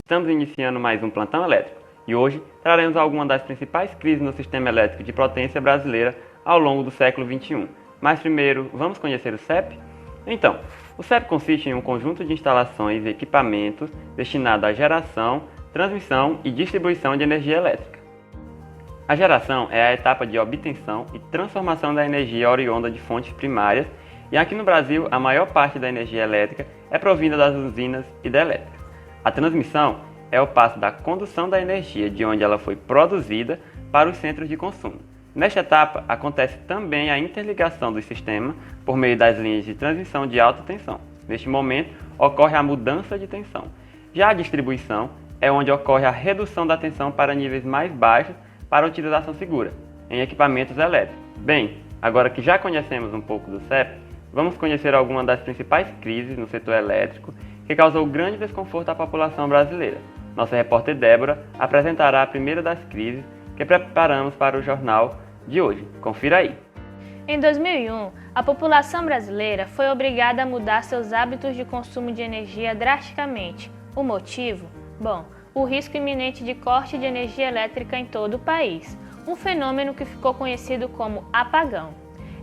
Estamos iniciando mais um plantão elétrico e hoje traremos algumas das principais crises no sistema elétrico de potência brasileira ao longo do século XXI. Mas primeiro, vamos conhecer o CEP? Então, o CEP consiste em um conjunto de instalações e equipamentos destinados à geração, transmissão e distribuição de energia elétrica. A geração é a etapa de obtenção e transformação da energia oriunda de fontes primárias e aqui no Brasil a maior parte da energia elétrica é provinda das usinas hidrelétricas. A transmissão é o passo da condução da energia de onde ela foi produzida para os centros de consumo. Nesta etapa, acontece também a interligação do sistema por meio das linhas de transmissão de alta tensão. Neste momento, ocorre a mudança de tensão. Já a distribuição é onde ocorre a redução da tensão para níveis mais baixos para utilização segura, em equipamentos elétricos. Bem, agora que já conhecemos um pouco do CEP, vamos conhecer algumas das principais crises no setor elétrico que causou grande desconforto à população brasileira. Nossa repórter Débora apresentará a primeira das crises que preparamos para o jornal de hoje. Confira aí. Em 2001, a população brasileira foi obrigada a mudar seus hábitos de consumo de energia drasticamente. O motivo? Bom, o risco iminente de corte de energia elétrica em todo o país, um fenômeno que ficou conhecido como apagão.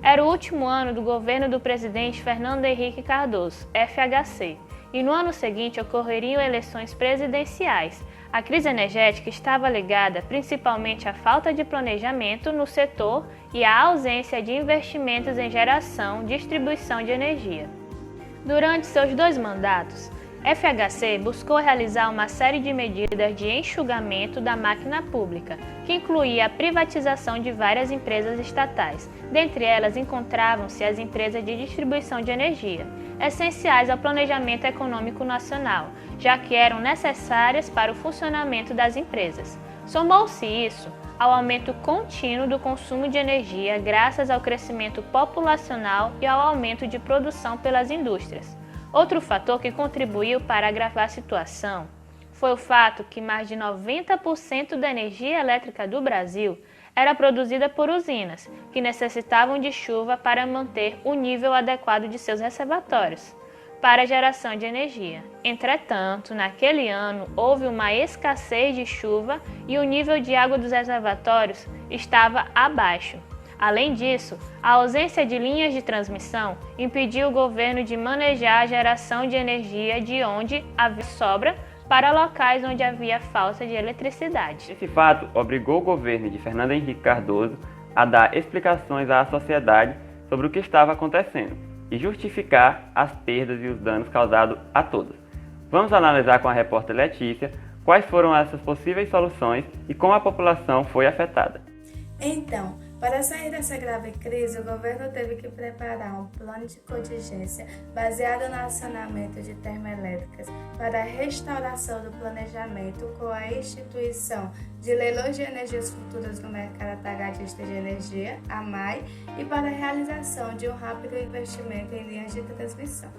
Era o último ano do governo do presidente Fernando Henrique Cardoso, FHC, e no ano seguinte ocorreriam eleições presidenciais. A crise energética estava ligada principalmente à falta de planejamento no setor e à ausência de investimentos em geração e distribuição de energia. Durante seus 2 mandatos, FHC buscou realizar uma série de medidas de enxugamento da máquina pública, que incluía a privatização de várias empresas estatais. Dentre elas encontravam-se as empresas de distribuição de energia, essenciais ao planejamento econômico nacional, já que eram necessárias para o funcionamento das empresas. Somou-se isso ao aumento contínuo do consumo de energia graças ao crescimento populacional e ao aumento de produção pelas indústrias. Outro fator que contribuiu para agravar a situação foi o fato que mais de 90% da energia elétrica do Brasil era produzida por usinas, que necessitavam de chuva para manter o nível adequado de seus reservatórios para a geração de energia. Entretanto, naquele ano, houve uma escassez de chuva e o nível de água dos reservatórios estava abaixo. Além disso, a ausência de linhas de transmissão impediu o governo de manejar a geração de energia de onde havia sobra para locais onde havia falta de eletricidade. Esse fato obrigou o governo de Fernando Henrique Cardoso a dar explicações à sociedade sobre o que estava acontecendo e justificar as perdas e os danos causados a todos. Vamos analisar com a repórter Letícia quais foram essas possíveis soluções e como a população foi afetada. Então, para sair dessa grave crise, o governo teve que preparar um plano de contingência baseado no acionamento de termoelétricas para a restauração do planejamento com a instituição de leilões de energias futuras no mercado atacadista de energia, a MAI, e para a realização de um rápido investimento em linhas de transmissão.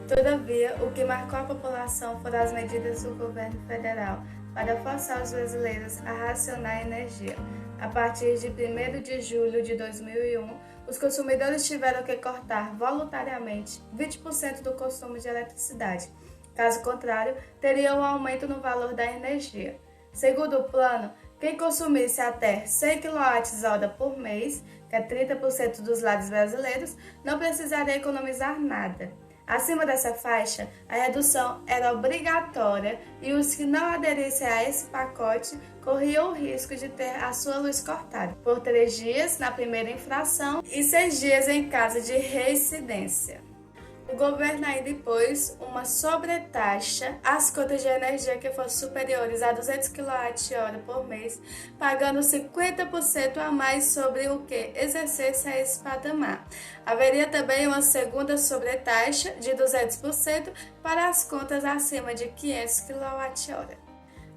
Todavia, o que marcou a população foram as medidas do governo federal para forçar os brasileiros a racionar a energia. A partir de 1º de julho de 2001, os consumidores tiveram que cortar voluntariamente 20% do consumo de eletricidade. Caso contrário, teria um aumento no valor da energia. Segundo o plano, quem consumisse até 100 kWh por mês, que é 30% dos lares brasileiros, não precisaria economizar nada. Acima dessa faixa, a redução era obrigatória e os que não aderissem a esse pacote corriam o risco de ter a sua luz cortada por 3 dias na primeira infração e 6 dias em caso de reincidência. O governo ainda impôs uma sobretaxa às contas de energia que fossem superiores a 200 kWh por mês, pagando 50% a mais sobre o que exercesse a esse patamar. Haveria também uma segunda sobretaxa de 200% para as contas acima de 500 kWh.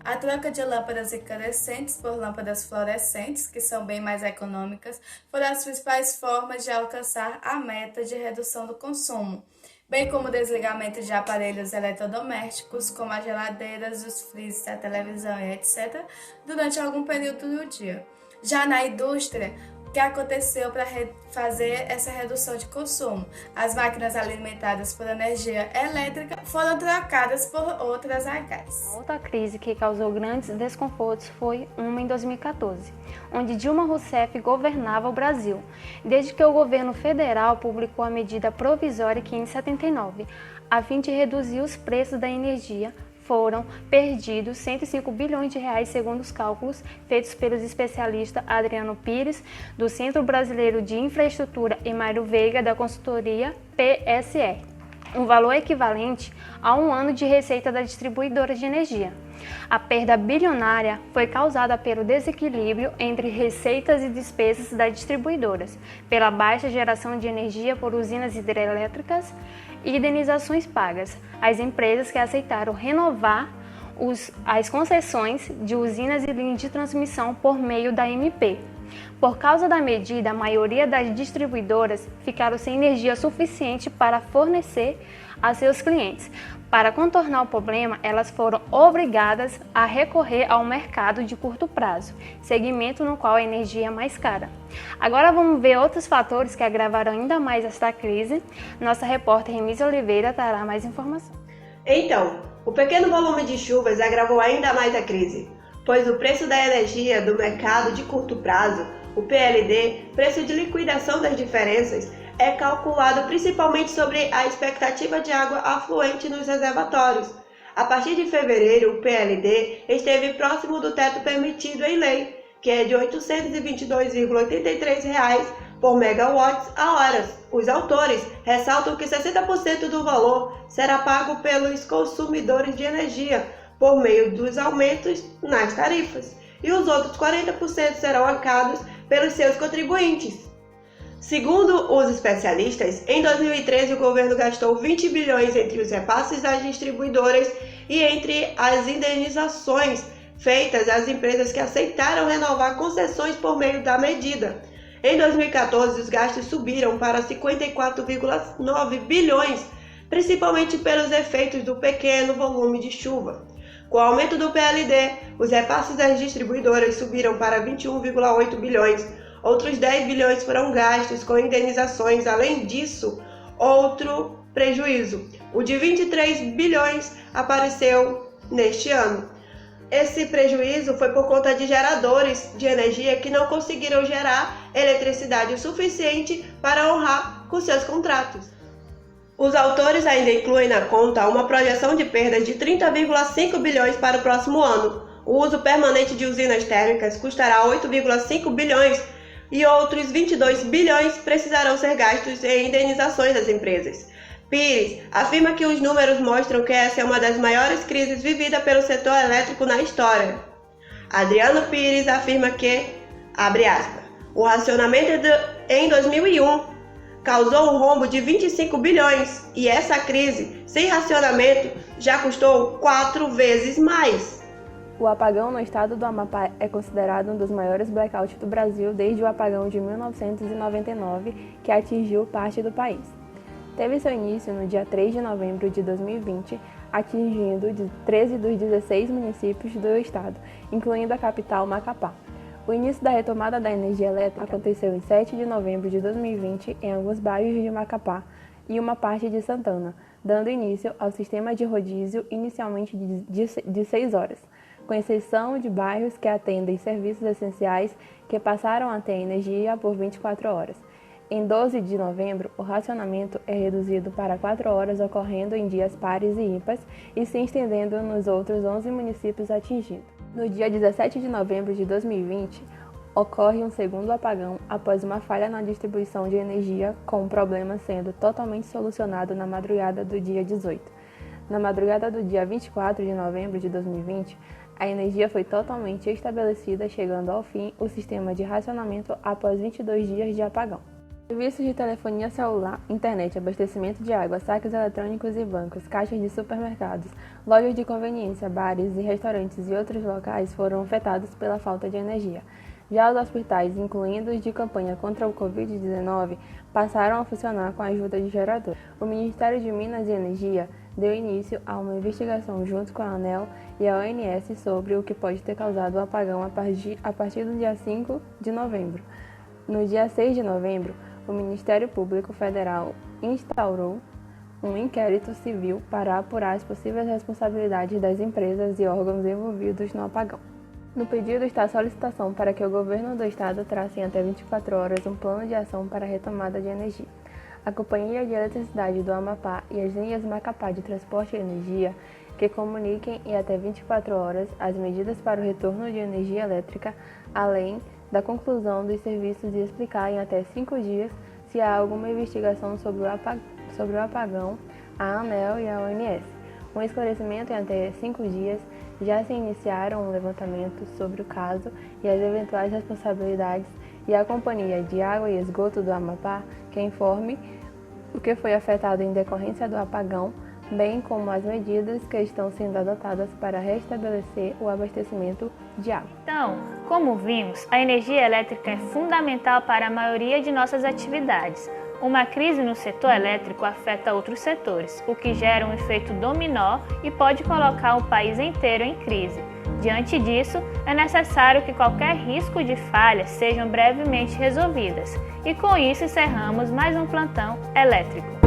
A troca de lâmpadas incandescentes por lâmpadas fluorescentes, que são bem mais econômicas, foram as principais formas de alcançar a meta de redução do consumo, bem como o desligamento de aparelhos eletrodomésticos, como as geladeiras, os freezers, a televisão e etc., durante algum período do dia. Já na indústria, que aconteceu para fazer essa redução de consumo. As máquinas alimentadas por energia elétrica foram trocadas por outras a gás. Outra crise que causou grandes desconfortos foi uma em 2014, onde Dilma Rousseff governava o Brasil, desde que o governo federal publicou a medida provisória 579, a fim de reduzir os preços da energia. Foram perdidos 105 bilhões de reais, segundo os cálculos feitos pelos especialistas Adriano Pires, do Centro Brasileiro de Infraestrutura, e Mário Veiga, da consultoria PSR. Um valor equivalente a um ano de receita da distribuidora de energia. A perda bilionária foi causada pelo desequilíbrio entre receitas e despesas das distribuidoras, pela baixa geração de energia por usinas hidrelétricas e indenizações pagas às empresas que aceitaram renovar as concessões de usinas e linhas de transmissão por meio da MP. Por causa da medida, a maioria das distribuidoras ficaram sem energia suficiente para fornecer a seus clientes. Para contornar o problema, elas foram obrigadas a recorrer ao mercado de curto prazo, segmento no qual a energia é mais cara. Agora vamos ver outros fatores que agravaram ainda mais esta crise. Nossa repórter Remísia Oliveira trará mais informações. Então, o pequeno volume de chuvas agravou ainda mais a crise, pois o preço da energia do mercado de curto prazo, o PLD, preço de liquidação das diferenças, é calculado principalmente sobre a expectativa de água afluente nos reservatórios. A partir de fevereiro, o PLD esteve próximo do teto permitido em lei, que é de R$ 822,83 por megawatts a hora. Os autores ressaltam que 60% do valor será pago pelos consumidores de energia por meio dos aumentos nas tarifas, e os outros 40% serão arcados pelos seus contribuintes. Segundo os especialistas, em 2013 o governo gastou 20 bilhões entre os repasses às distribuidoras e entre as indenizações feitas às empresas que aceitaram renovar concessões por meio da medida. Em 2014, os gastos subiram para 54,9 bilhões, principalmente pelos efeitos do pequeno volume de chuva. Com o aumento do PLD, os repasses às distribuidoras subiram para 21,8 bilhões. Outros 10 bilhões foram gastos com indenizações. Além disso, outro prejuízo, o de 23 bilhões, apareceu neste ano. Esse prejuízo foi por conta de geradores de energia que não conseguiram gerar eletricidade o suficiente para honrar com seus contratos. Os autores ainda incluem na conta uma projeção de perdas de 30,5 bilhões para o próximo ano. O uso permanente de usinas térmicas custará 8,5 bilhões e outros 22 bilhões precisarão ser gastos em indenizações das empresas. Pires afirma que os números mostram que essa é uma das maiores crises vividas pelo setor elétrico na história. Adriano Pires afirma que, abre aspas, o racionamento em 2001 causou um rombo de 25 bilhões e essa crise, sem racionamento, já custou 4 vezes mais. O apagão no estado do Amapá é considerado um dos maiores blackouts do Brasil desde o apagão de 1999, que atingiu parte do país. Teve seu início no dia 3 de novembro de 2020, atingindo 13 dos 16 municípios do estado, incluindo a capital Macapá. O início da retomada da energia elétrica aconteceu em 7 de novembro de 2020 em alguns bairros de Macapá e uma parte de Santana, dando início ao sistema de rodízio inicialmente de 6 horas, com exceção de bairros que atendem serviços essenciais que passaram a ter energia por 24 horas. Em 12 de novembro, o racionamento é reduzido para 4 horas, ocorrendo em dias pares e ímpares e se estendendo nos outros 11 municípios atingidos. No dia 17 de novembro de 2020, ocorre um segundo apagão após uma falha na distribuição de energia, com o problema sendo totalmente solucionado na madrugada do dia 18. Na madrugada do dia 24 de novembro de 2020, a energia foi totalmente estabelecida, chegando ao fim o sistema de racionamento após 22 dias de apagão. Serviços de telefonia celular, internet, abastecimento de água, saques eletrônicos e bancos, caixas de supermercados, lojas de conveniência, bares e restaurantes e outros locais foram afetados pela falta de energia. Já os hospitais, incluindo os de campanha contra o Covid-19, passaram a funcionar com a ajuda de gerador. O Ministério de Minas e Energia deu início a uma investigação junto com a ANEEL e a ONS sobre o que pode ter causado o apagão a partir do dia 5 de novembro. No dia 6 de novembro, o Ministério Público Federal instaurou um inquérito civil para apurar as possíveis responsabilidades das empresas e órgãos envolvidos no apagão. No pedido está a solicitação para que o governo do estado trace em até 24 horas um plano de ação para a retomada de energia. A Companhia de Eletricidade do Amapá e as linhas Macapá de Transporte de Energia que comuniquem em até 24 horas as medidas para o retorno de energia elétrica, além da conclusão dos serviços e explicar em até 5 dias se há alguma investigação sobre o apagão à ANEEL e à ONS. Um esclarecimento em até 5 dias já se iniciaram um levantamento sobre o caso e as eventuais responsabilidades e a Companhia de Água e Esgoto do Amapá que informe o que foi afetado em decorrência do apagão, bem como as medidas que estão sendo adotadas para restabelecer o abastecimento de água. Então, como vimos, a energia elétrica é fundamental para a maioria de nossas atividades. Uma crise no setor elétrico afeta outros setores, o que gera um efeito dominó e pode colocar o país inteiro em crise. Diante disso, é necessário que qualquer risco de falha sejam brevemente resolvidas. E com isso encerramos mais um plantão elétrico.